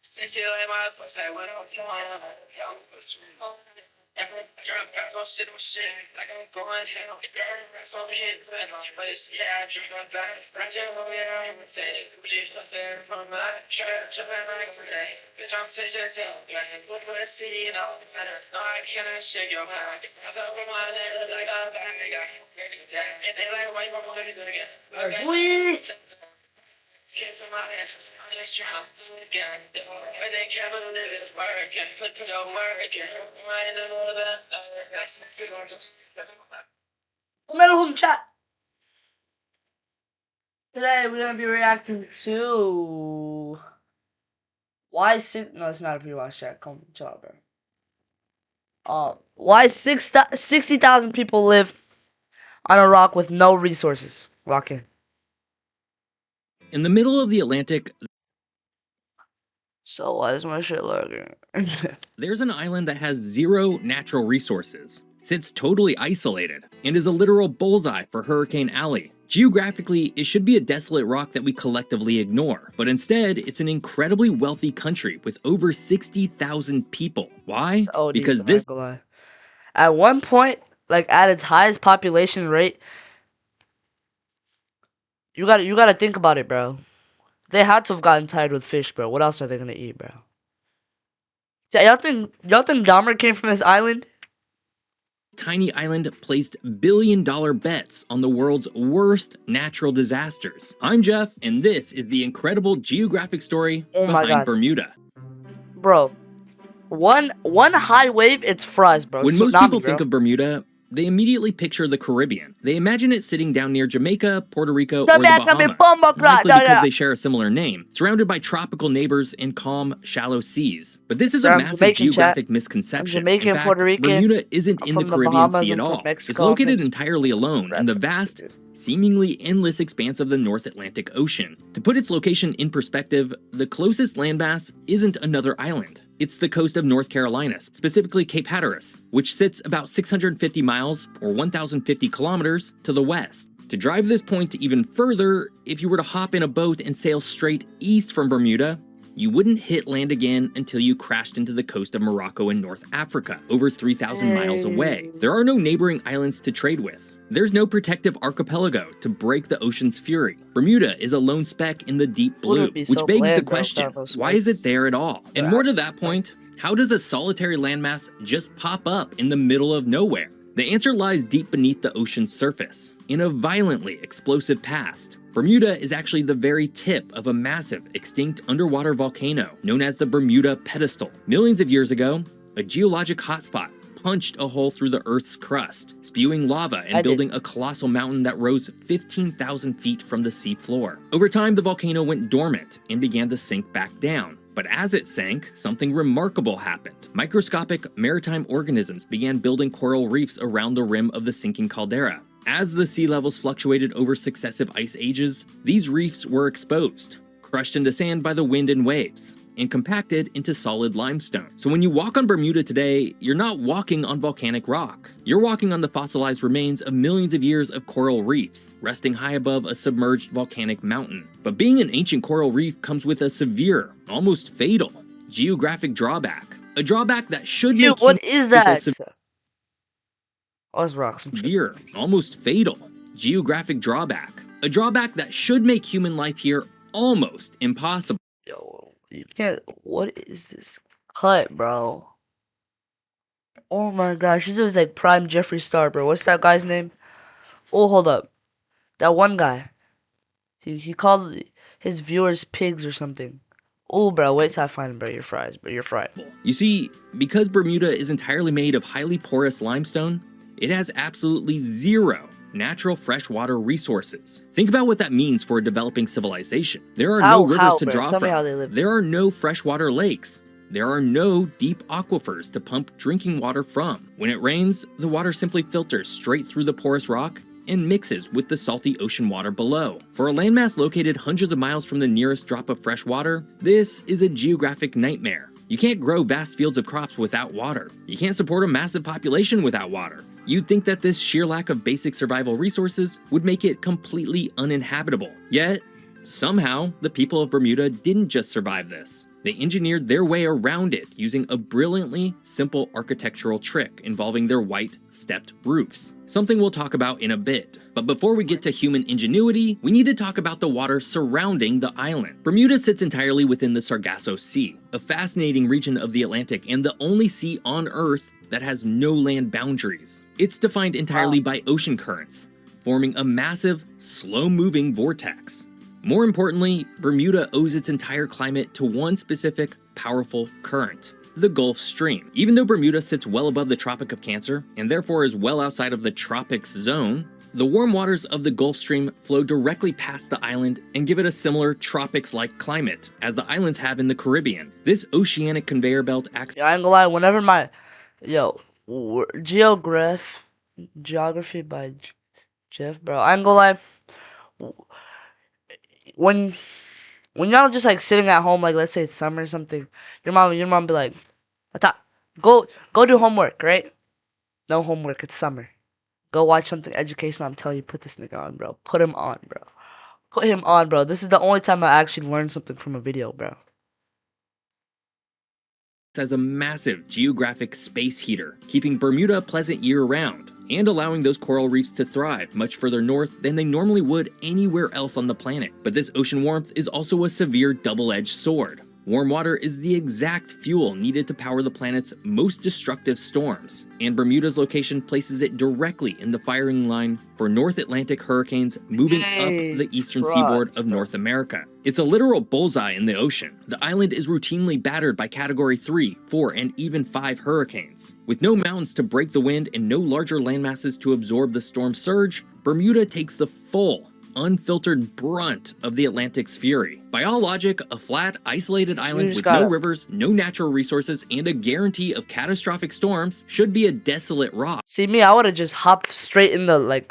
Since you like my first I went off some shit, like I'm going hell. Some shit, but yeah, I drink my back. I just know yeah, I'm saying, there from my church, like today. Bitch, I'm such a self, like, look what I see, you know. No, I cannot shake your mind. I felt my name like a bad guy. And they like, why you want to do it again? Okay. Kiss in my hand, I'm just trying to do it again. But they can't believe it's working. Put it on working. Right in the middle of that. Metal Home Chat. Today we're gonna be reacting to why six. No, it's not a pre-watch chat. Come chill out, bro. Why 60,000 people live on a rock with no resources? Lock in. In the middle of the Atlantic, So why is my shit lagging? there's an island that has zero natural resources, sits totally isolated, and is a literal bullseye for Hurricane Alley. Geographically, it should be a desolate rock that we collectively ignore, but instead, it's an incredibly wealthy country with over 60,000 people. Why? Because this at one point, like at its highest population rate, you gotta think about it, bro. They had to have gotten tired with fish, bro. What else are they gonna eat, bro? Y'all think Dahmer came from this island? tiny island placed billion-dollar bets on the world's worst natural disasters. I'm Jeff, and this is the incredible geographic story behind Bermuda. Bro, one high wave, it's fries, bro. When most people think of Bermuda, they immediately picture the Caribbean. They imagine it sitting down near Jamaica, Puerto Rico, or the Bahamas, likely because they share a similar name, surrounded by tropical neighbors and calm, shallow seas. But this is a massive geographic misconception. In fact, Bermuda isn't in the Caribbean Sea at all. It's located entirely alone in the vast, seemingly endless expanse of the North Atlantic Ocean. To put its location in perspective, the closest landmass isn't another island. It's the coast of North Carolina, specifically Cape Hatteras, which sits about 650 miles, or 1,050 kilometers, to the west. To drive this point even further, if you were to hop in a boat and sail straight east from Bermuda, you wouldn't hit land again until you crashed into the coast of Morocco in North Africa, over 3,000 miles away. There are no neighboring islands to trade with. There's no protective archipelago to break the ocean's fury. Bermuda is a lone speck in the deep blue, which begs the question, why is it there at all? And more to that point, how does a solitary landmass just pop up in the middle of nowhere? The answer lies deep beneath the ocean's surface. In a violently explosive past, Bermuda is actually the very tip of a massive, extinct underwater volcano known as the Bermuda Pedestal. Millions of years ago, a geologic hotspot punched a hole through the Earth's crust, spewing lava and building a colossal mountain that rose 15,000 feet from the sea floor. Over time, the volcano went dormant and began to sink back down. But as it sank, something remarkable happened. Microscopic maritime organisms began building coral reefs around the rim of the sinking caldera. As the sea levels fluctuated over successive ice ages, these reefs were exposed, crushed into sand by the wind and waves, and compacted into solid limestone. So when you walk on Bermuda today, you're not walking on volcanic rock. You're walking on the fossilized remains of millions of years of coral reefs, resting high above a submerged volcanic mountain. But being an ancient coral reef comes with a severe, almost fatal, geographic drawback. A drawback that should make what is that? Severe, almost fatal, geographic drawback. A drawback that should make human life here almost impossible. Yo, you can't. What is this cut, bro? Oh my gosh, this is like prime Jeffree Star, bro. What's that guy's name? Oh, hold up. That one guy. He called his viewers pigs or something. Oh, bro, wait till I find him, bro. You're fries, bro. You're fried. You see, because Bermuda is entirely made of highly porous limestone, it has absolutely zero natural freshwater resources. Think about what that means for a developing civilization. There are no rivers to draw from. There are no freshwater lakes. There are no deep aquifers to pump drinking water from. When it rains, the water simply filters straight through the porous rock and mixes with the salty ocean water below. For a landmass located hundreds of miles from the nearest drop of fresh water, this is a geographic nightmare. You can't grow vast fields of crops without water. You can't support a massive population without water. You'd think that this sheer lack of basic survival resources would make it completely uninhabitable. Yet, somehow, the people of Bermuda didn't just survive this. They engineered their way around it using a brilliantly simple architectural trick involving their white, stepped roofs. Something we'll talk about in a bit. But before we get to human ingenuity, we need to talk about the water surrounding the island. Bermuda sits entirely within the Sargasso Sea, a fascinating region of the Atlantic and the only sea on Earth that has no land boundaries. It's defined entirely by ocean currents, forming a massive, slow-moving vortex. More importantly, Bermuda owes its entire climate to one specific, powerful current, the Gulf Stream. Even though Bermuda sits well above the Tropic of Cancer, and therefore is well outside of the tropics zone, the warm waters of the Gulf Stream flow directly past the island and give it a similar tropics-like climate as the islands have in the Caribbean. This oceanic conveyor belt acts— Yeah, I ain't gonna lie, whenever my... Yo, Geography by Geoff, bro. I ain't gonna lie. When y'all just like sitting at home, like let's say it's summer or something, your mom be like, go do homework, right? No homework, it's summer. Go watch something educational. I'm telling you, put this nigga on, bro. Put him on, bro. Put him on, bro. This is the only time I actually learned something from a video, bro. as a massive geographic space heater, keeping Bermuda pleasant year-round, and allowing those coral reefs to thrive much further north than they normally would anywhere else on the planet. But this ocean warmth is also a severe double-edged sword. Warm water is the exact fuel needed to power the planet's most destructive storms, and Bermuda's location places it directly in the firing line for North Atlantic hurricanes moving up the eastern seaboard of North America. It's a literal bullseye in the ocean. The island is routinely battered by Category 3, 4, and even 5 hurricanes. With no mountains to break the wind and no larger landmasses to absorb the storm surge, Bermuda takes the full, unfiltered brunt of the Atlantic's fury. By all logic, a flat, isolated island with no rivers, no natural resources, and a guarantee of catastrophic storms should be a desolate rock. See me, I would have just hopped straight in the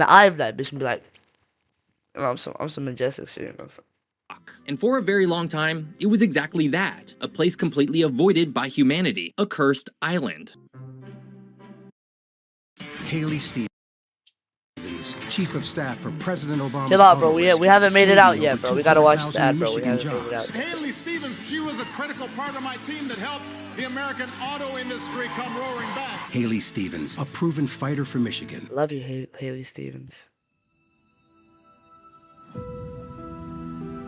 eye of that bitch and be like, oh, I'm some majestic shit, you know. And for a very long time, it was exactly that, a place completely avoided by humanity, a cursed island. Haley Stevens, Chief of Staff for President Obama. Chill out, bro. We haven't made it out yet, bro. We gotta watch this ad, bro. We haven't made it out. Haley Stevens, she was a critical part of my team that helped the American auto industry come roaring back. Haley Stevens, a proven fighter for Michigan. Love you, Haley Stevens.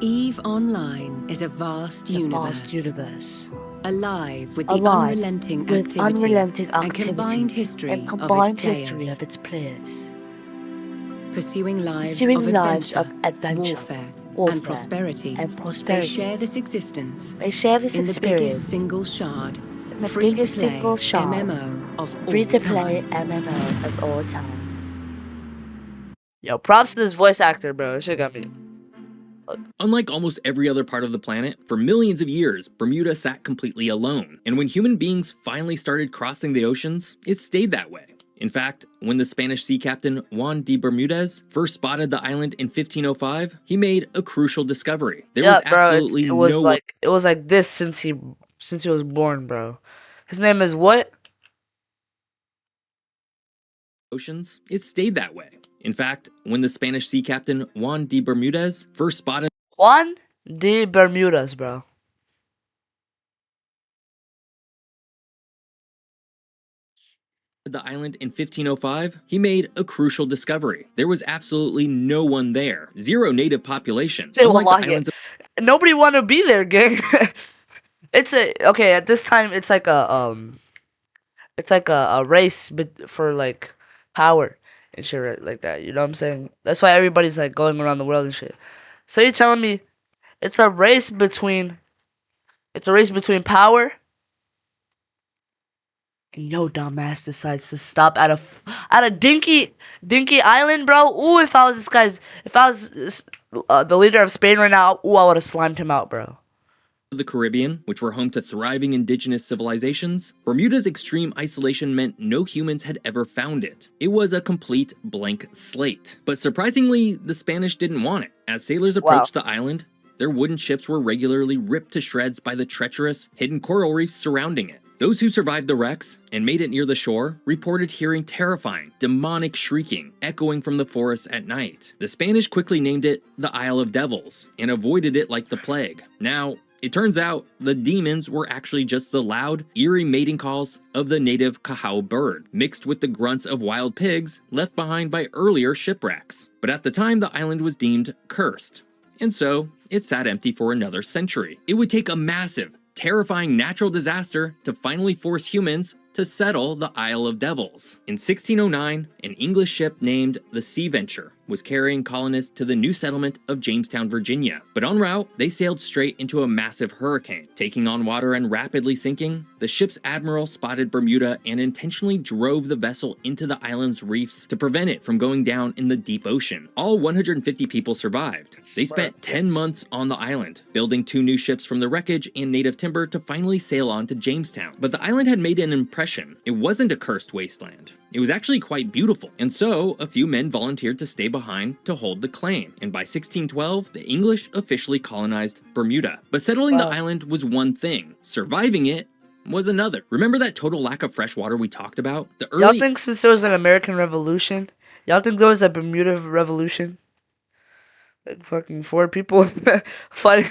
EVE Online is a vast universe. Alive with the unrelenting activity and combined history of its players. Pursuing lives of adventure, warfare, and prosperity. They share this existence in the biggest single shard, free-to-play MMO of all time. Yo, props to this voice actor, bro. Shit got me. Unlike almost every other part of the planet, for millions of years, Bermuda sat completely alone. And when human beings finally started crossing the oceans, it stayed that way. In fact, when the Spanish sea captain Juan de Bermudez first spotted the island in 1505, he made a crucial discovery. There was absolutely no it was like this since he was born, bro. His name is what? Oceans. It stayed that way. In fact, when the Spanish sea captain Juan de Bermudez first spotted Juan de Bermudez, bro. the island in 1505, he made a crucial discovery. There was absolutely no one there. Zero native population. Nobody want to be there, gang. At this time it's like a race for like power and shit like that. You know what I'm saying? That's why everybody's like going around the world and shit. So you're telling me it's a race between power? And yo, dumbass decides to stop at a dinky island, bro. Ooh, if I was the leader of Spain right now, ooh, I would have slimed him out, bro. The Caribbean, which were home to thriving indigenous civilizations, Bermuda's extreme isolation meant no humans had ever found it. It was a complete blank slate. But surprisingly, the Spanish didn't want it. As sailors approached the island, their wooden ships were regularly ripped to shreds by the treacherous, hidden coral reefs surrounding it. Those who survived the wrecks and made it near the shore reported hearing terrifying, demonic shrieking echoing from the forests at night. The Spanish quickly named it the Isle of Devils and avoided it like the plague. Now, it turns out the demons were actually just the loud, eerie mating calls of the native cahao bird, mixed with the grunts of wild pigs left behind by earlier shipwrecks. But at the time, the island was deemed cursed, and so it sat empty for another century. It would take a massive, terrifying natural disaster to finally force humans to settle the Isle of Devils. In 1609, an English ship named the Sea Venture was carrying colonists to the new settlement of Jamestown, Virginia. But en route, they sailed straight into a massive hurricane. Taking on water and rapidly sinking, the ship's admiral spotted Bermuda and intentionally drove the vessel into the island's reefs to prevent it from going down in the deep ocean. All 150 people survived. They spent 10 months on the island, building 2 new ships from the wreckage and native timber to finally sail on to Jamestown. But the island had made an impression. It wasn't a cursed wasteland. It was actually quite beautiful, and so a few men volunteered to stay behind to hold the claim, and by 1612, the English officially colonized Bermuda. But settling the island was one thing, surviving it was another. Remember that total lack of fresh water we talked about? Y'all think since there was an American Revolution, y'all think there was a Bermuda Revolution? Like fucking 4 people fighting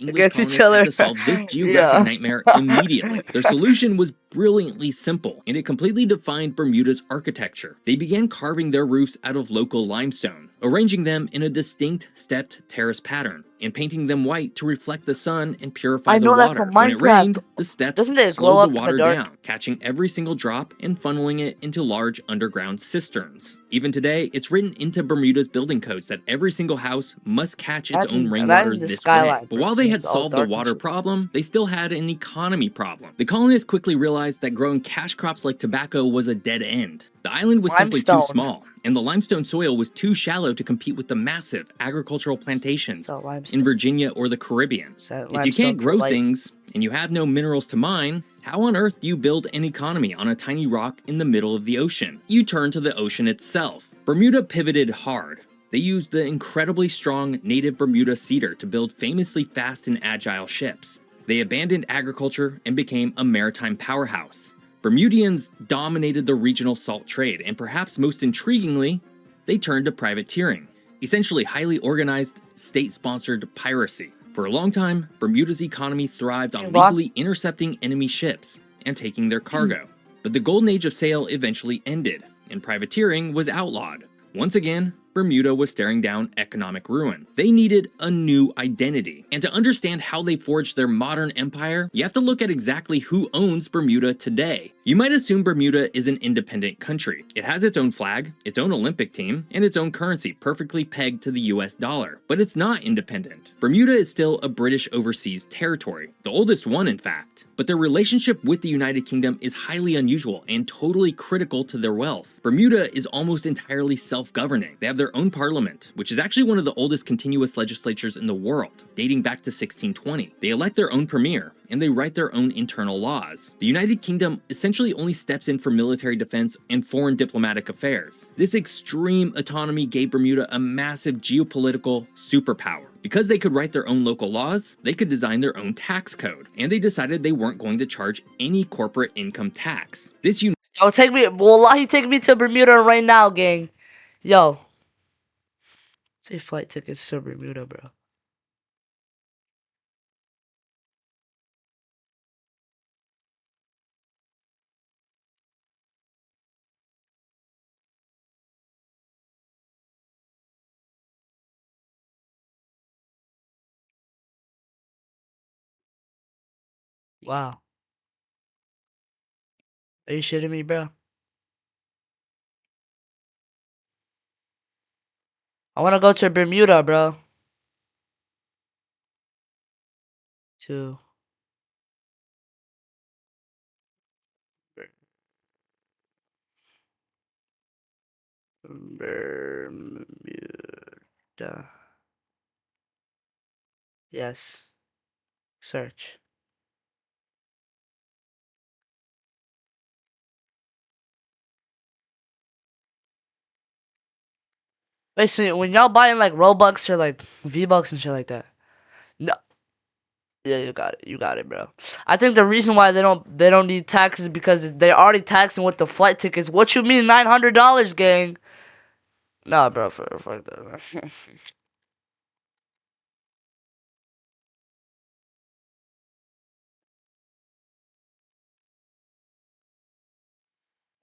against each other. Had to solve this geographic nightmare immediately. Their solution was brilliantly simple, and it completely defined Bermuda's architecture. They began carving their roofs out of local limestone, arranging them in a distinct stepped terrace pattern, and painting them white to reflect the sun and purify the water. When it rained, the steps slowed the water down, catching every single drop and funneling it into large underground cisterns. Even today, it's written into Bermuda's building codes that every single house must catch its own rainwater this way. But while they had solved the water problem, they still had an economy problem. The colonists quickly realized that growing cash crops like tobacco was a dead end. The island was simply too small, and the limestone soil was too shallow to compete with the massive agricultural plantations in Virginia or the Caribbean. If you can't grow things, and you have no minerals to mine, how on earth do you build an economy on a tiny rock in the middle of the ocean? You turn to the ocean itself. Bermuda pivoted hard. They used the incredibly strong native Bermuda cedar to build famously fast and agile ships. They abandoned agriculture and became a maritime powerhouse. Bermudians dominated the regional salt trade, and perhaps most intriguingly, they turned to privateering, essentially highly organized, state-sponsored piracy. For a long time, Bermuda's economy thrived on legally intercepting enemy ships and taking their cargo. But the golden age of sail eventually ended, and privateering was outlawed. Once again, Bermuda was staring down economic ruin. They needed a new identity. And to understand how they forged their modern empire, you have to look at exactly who owns Bermuda today. You might assume Bermuda is an independent country. It has its own flag, its own Olympic team, and its own currency perfectly pegged to the US dollar. But it's not independent. Bermuda is still a British overseas territory, the oldest one in fact. But their relationship with the United Kingdom is highly unusual and totally critical to their wealth. Bermuda is almost entirely self-governing. They have their own parliament, which is actually one of the oldest continuous legislatures in the world, dating back to 1620. They elect their own premier, and they write their own internal laws. The United Kingdom essentially only steps in for military defense and foreign diplomatic affairs. This extreme autonomy gave Bermuda a massive geopolitical superpower. Because they could write their own local laws, they could design their own tax code, and they decided they weren't going to charge any corporate income tax. This Yo, wallahi, take me to Bermuda right now, gang. Yo. Say flight tickets to Bermuda, bro. Wow. Are you shitting me, bro? I want to go to Bermuda, bro. To Bermuda. Yes. Search. Listen, when y'all buying like Robux or like V-Bucks and shit like that. No. Yeah, you got it, bro. I think the reason why they don't need taxes is because they're already taxing with the flight tickets. What you mean $900, gang? Nah, bro, fuck that.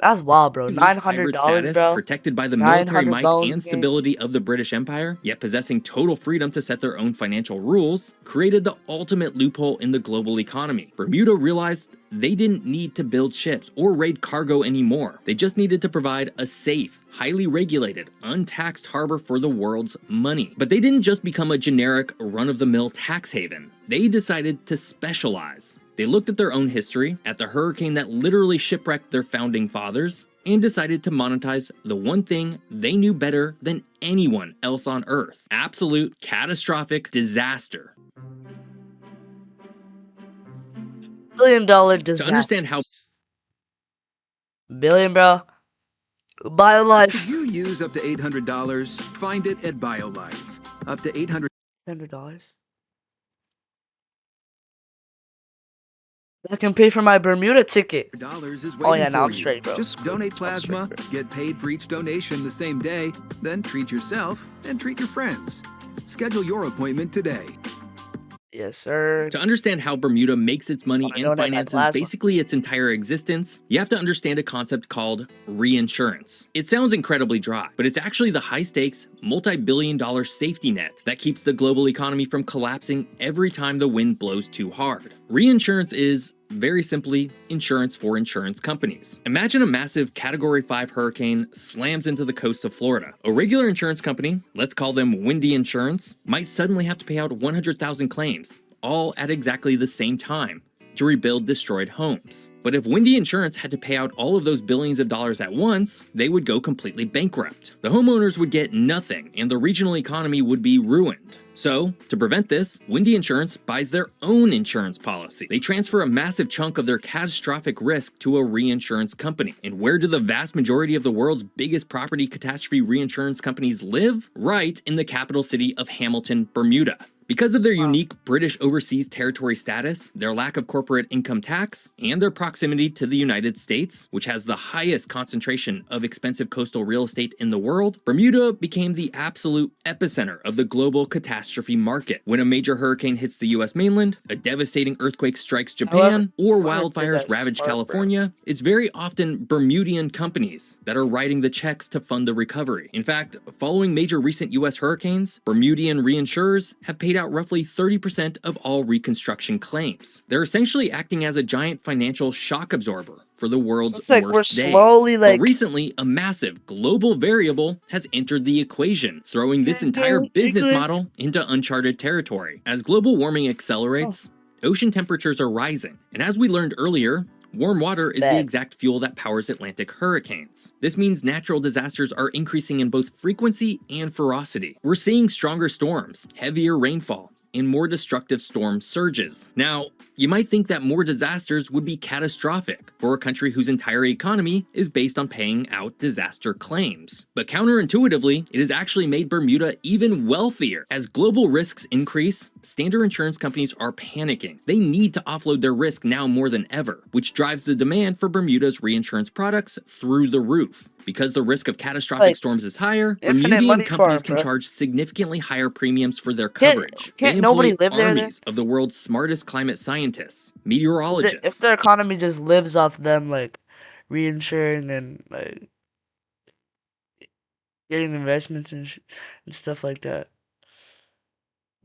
That's wild, bro. Unique hybrid $900, status, bro. protected by the military 900 might bones, and gang. stability of the British Empire, yet possessing total freedom to set their own financial rules, created the ultimate loophole in the global economy. Bermuda realized they didn't need to build ships or raid cargo anymore. They just needed to provide a safe, highly regulated, untaxed harbor for the world's money. But they didn't just become a generic, run-of-the-mill tax haven. They decided to specialize. They looked at their own history, at the hurricane that literally shipwrecked their founding fathers, and decided to monetize the one thing they knew better than anyone else on Earth: absolute catastrophic disaster. $1 billion disaster. To understand how billion, bro. BioLife. If you use up to $800, find it at BioLife. Up to $100. I can pay for my Bermuda ticket. $800 is waiting Oh yeah, now for I'm you. straight, bro. Just donate plasma, get paid for each donation the same day, then treat yourself and treat your friends. Schedule your appointment today. Yes, sir. To understand how Bermuda makes its money and finances plasma. basically its entire existence, you have to understand a concept called reinsurance. It sounds incredibly dry, but it's actually the high-stakes, multi-billion-dollar safety net that keeps the global economy from collapsing every time the wind blows too hard. Reinsurance is, very simply, insurance for insurance companies. Imagine a massive Category 5 hurricane slams into the coast of Florida. A regular insurance company, let's call them Windy Insurance, might suddenly have to pay out 100,000 claims, all at exactly the same time, to rebuild destroyed homes. But if Windy Insurance had to pay out all of those billions of dollars at once, they would go completely bankrupt. The homeowners would get nothing, and the regional economy would be ruined. So, to prevent this, Windy Insurance buys their own insurance policy. They transfer a massive chunk of their catastrophic risk to a reinsurance company. And where do the vast majority of the world's biggest property catastrophe reinsurance companies live? Right in the capital city of Hamilton, Bermuda. Because of their unique British overseas territory status, their lack of corporate income tax, and their proximity to the United States, which has the highest concentration of expensive coastal real estate in the world, Bermuda became the absolute epicenter of the global catastrophe market. When a major hurricane hits the US mainland, a devastating earthquake strikes Japan, or wildfires ravage California, it's very often Bermudian companies that are writing the checks to fund the recovery. In fact, following major recent US hurricanes, Bermudian reinsurers have paid out roughly 30% of all reconstruction claims. They're essentially acting as a giant financial shock absorber for the world's worst days. But recently, a massive global variable has entered the equation, throwing this entire business model into uncharted territory. As global warming accelerates, ocean temperatures are rising, and as we learned earlier, warm water is the exact fuel that powers Atlantic hurricanes. This means natural disasters are increasing in both frequency and ferocity. We're seeing stronger storms, heavier rainfall, and more destructive storm surges. Now, you might think that more disasters would be catastrophic for a country whose entire economy is based on paying out disaster claims. But counterintuitively, it has actually made Bermuda even wealthier. As global risks increase, standard insurance companies are panicking. They need to offload their risk now more than ever, which drives the demand for Bermuda's reinsurance products through the roof. Because the risk of catastrophic storms is higher, Bermudian companies can charge significantly higher premiums for their coverage. Can't nobody live there? Armies of the world's smartest climate scientists, meteorologists. If their economy just lives off them, like reinsuring and like getting investments and stuff like that,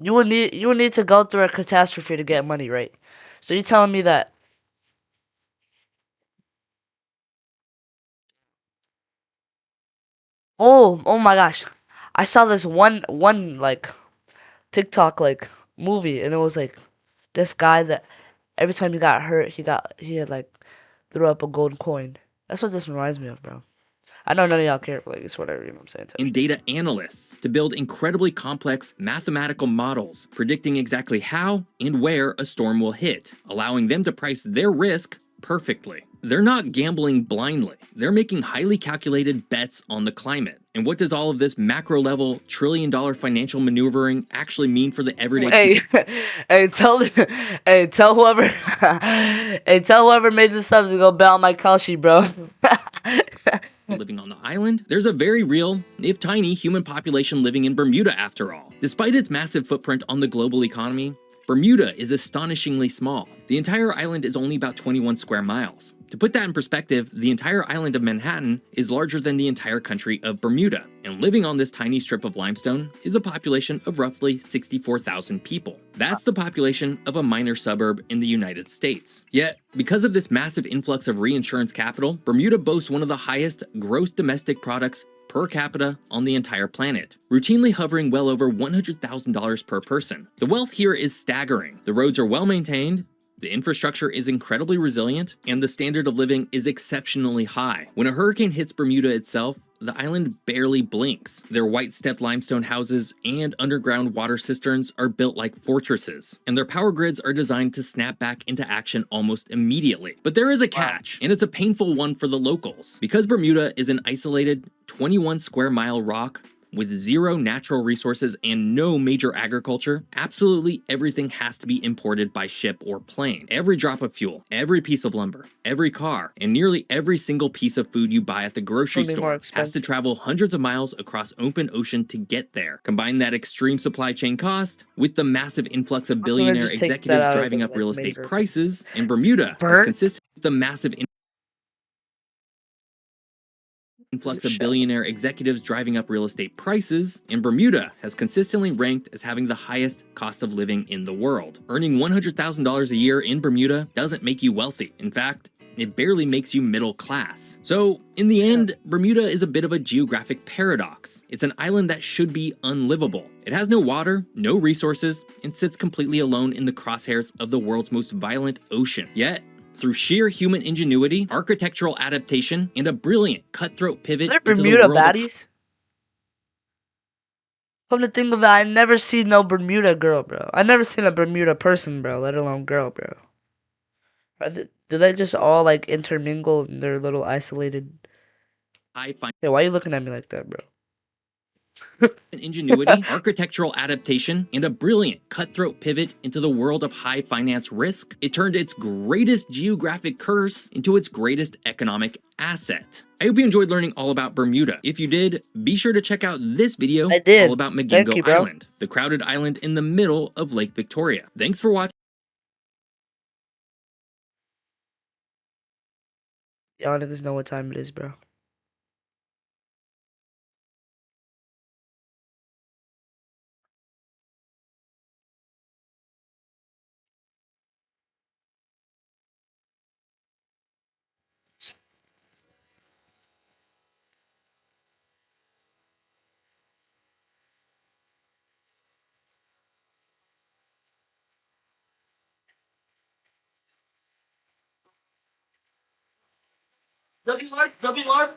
you would need to go through a catastrophe to get money, right? So you're telling me that? Oh my gosh, I saw this one like TikTok like movie, and it was like this guy that every time he got hurt, he had like threw up a gold coin. That's what this reminds me of, bro. I know none of y'all care, but like it's whatever, you know what I'm saying. And data analysts to build incredibly complex mathematical models predicting exactly how and where a storm will hit, allowing them to price their risk perfectly. They're not gambling blindly. They're making highly calculated bets on the climate. And what does all of this macro-level, trillion-dollar financial maneuvering actually mean for the everyday people? Hey, tell whoever, hey, tell whoever made the subs to go bail my Kalshi, bro. Living on the island, there's a very real, if tiny, human population living in Bermuda after all. Despite its massive footprint on the global economy, Bermuda is astonishingly small. The entire island is only about 21 square miles. To put that in perspective, the entire island of Manhattan is larger than the entire country of Bermuda, and living on this tiny strip of limestone is a population of roughly 64,000 people. That's the population of a minor suburb in the United States. Yet, because of this massive influx of reinsurance capital, Bermuda boasts one of the highest gross domestic products per capita on the entire planet, routinely hovering well over $100,000 per person. The wealth here is staggering. The roads are well maintained, the infrastructure is incredibly resilient, and the standard of living is exceptionally high. When a hurricane hits Bermuda itself, the island barely blinks. Their white-stepped limestone houses and underground water cisterns are built like fortresses, and their power grids are designed to snap back into action almost immediately. But there is a catch, and it's a painful one for the locals. Because Bermuda is an isolated 21 square mile rock with zero natural resources and no major agriculture, absolutely everything has to be imported by ship or plane. Every drop of fuel, every piece of lumber, every car, and nearly every single piece of food you buy at the grocery store has to travel hundreds of miles across open ocean to get there. Combine that extreme supply chain cost with the massive influx of billionaire executives driving up real estate prices, and Bermuda has consistent with the massive influx of billionaire executives driving up real estate prices, and Bermuda has consistently ranked as having the highest cost of living in the world. Earning $100,000 a year in Bermuda doesn't make you wealthy. In fact, it barely makes you middle class. So, in the end, Bermuda is a bit of a geographic paradox. It's an island that should be unlivable. It has no water, no resources, and sits completely alone in the crosshairs of the world's most violent ocean. Yet, through sheer human ingenuity, architectural adaptation, and a brilliant cutthroat pivot into Bermuda the world baddies? Come to think of it, I've never seen no Bermuda girl, bro. I've never seen a Bermuda person, bro, let alone girl, bro. Do they just all like intermingle in their little isolated? Hey, why are you looking at me like that, bro? ingenuity, architectural adaptation, and a brilliant cutthroat pivot into the world of high finance risk, it turned its greatest geographic curse into its greatest economic asset. I hope you enjoyed learning all about Bermuda. If you did, be sure to check out this video all about Magingo Island, the crowded island in the middle of Lake Victoria. Thanks for watching. Y'all niggas know what time it is, bro. W Lord.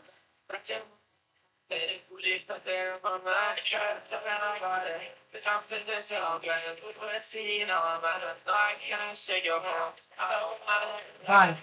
Hi.